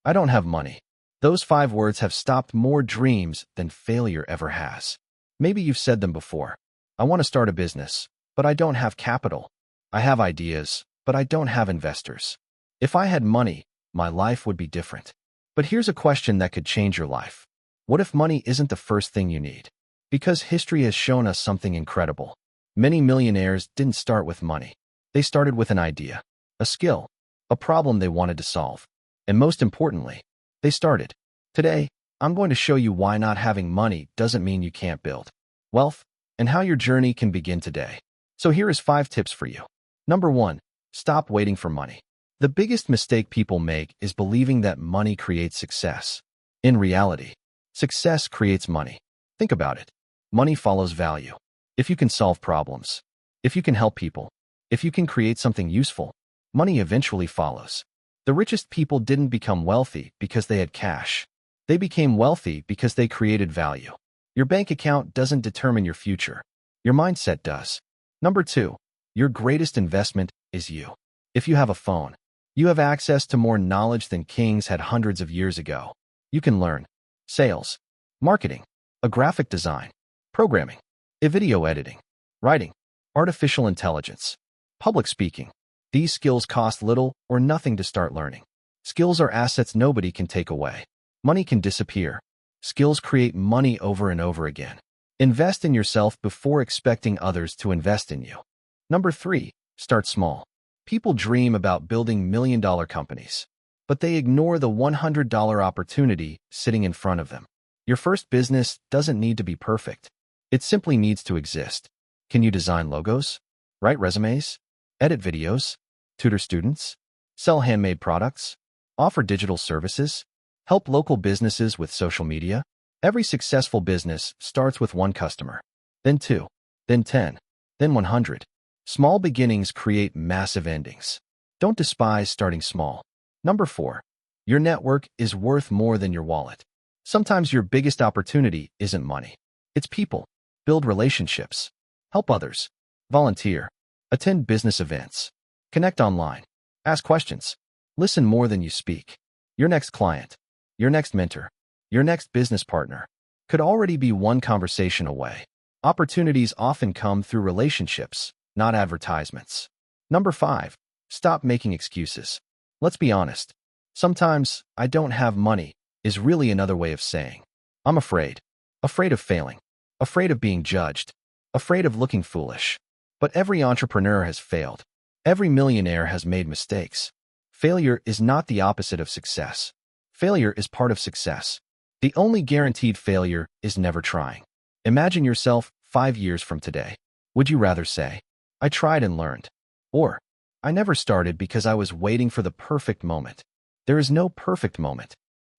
I don't have money. Those 5 words have stopped more dreams than failure ever has. Maybe you've said them before. I want to start a business, but I don't have capital. I have ideas, but I don't have investors. If I had money, my life would be different. But here's a question that could change your life. What if money isn't the first thing you need? Because history has shown us something incredible. Many millionaires didn't start with money. They started with an idea, a skill, a problem they wanted to solve. And most importantly, they started. Today, I'm going to show you why not having money doesn't mean you can't build wealth and how your journey can begin today. So here is 5 tips for you. Number 1, stop waiting for money. The biggest mistake people make is believing that money creates success. In reality, success creates money. Think about it. Money follows value. If you can solve problems, if you can help people, if you can create something useful, money eventually follows. The richest people didn't become wealthy because they had cash. They became wealthy because they created value. Your bank account doesn't determine your future. Your mindset does. Number 2, your greatest investment is you. If you have a phone, you have access to more knowledge than kings had hundreds of years ago. You can learn sales, marketing, a graphic design, programming, a video editing, writing, artificial intelligence, public speaking. These skills cost little or nothing to start learning. Skills are assets nobody can take away. Money can disappear. Skills create money over and over again. Invest in yourself before expecting others to invest in you. Number 3, start small. People dream about building million-dollar companies, but they ignore the $100 opportunity sitting in front of them. Your first business doesn't need to be perfect. It simply needs to exist. Can you design logos? Write resumes? Edit videos? Tutor students? Sell handmade products? Offer digital services? Help local businesses with social media? Every successful business starts with 1 customer, then 2, then 10, then 100. Small beginnings create massive endings. Don't despise starting small. Number 4, your network is worth more than your wallet. Sometimes your biggest opportunity isn't money. It's people. Build relationships. Help others. Volunteer. Attend business events. Connect online. Ask questions. Listen more than you speak. Your next client, your next mentor, your next business partner could already be 1 conversation away. Opportunities often come through relationships, not advertisements. Number 5, stop making excuses. Let's be honest. Sometimes, I don't have money is really another way of saying, I'm afraid. Afraid of failing. Afraid of being judged. Afraid of looking foolish. But every entrepreneur has failed. Every millionaire has made mistakes. Failure is not the opposite of success. Failure is part of success. The only guaranteed failure is never trying. Imagine yourself 5 years from today. Would you rather say, I tried and learned, or I never started because I was waiting for the perfect moment? There is no perfect moment.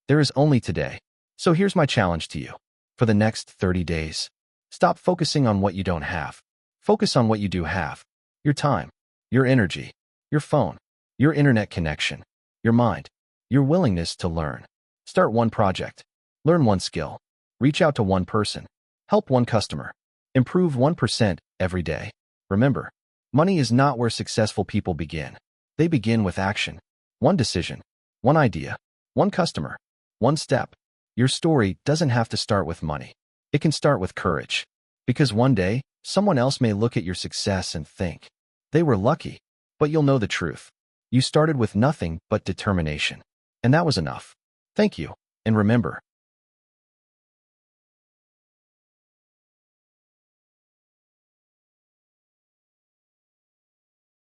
There is only today. So here's my challenge to you. For the next 30 days, stop focusing on what you don't have. Focus on what you do have. Your time, your energy, your phone, your internet connection, your mind, your willingness to learn. Start 1 project. Learn 1 skill. Reach out to 1 person. Help 1 customer. Improve 1% every day. Remember, money is not where successful people begin. They begin with action. 1 decision, 1 idea, 1 customer, 1 step. Your story doesn't have to start with money. It can start with courage. Because one day, someone else may look at your success and think, they were lucky, but you'll know the truth. You started with nothing but determination. And that was enough. Thank you. And remember,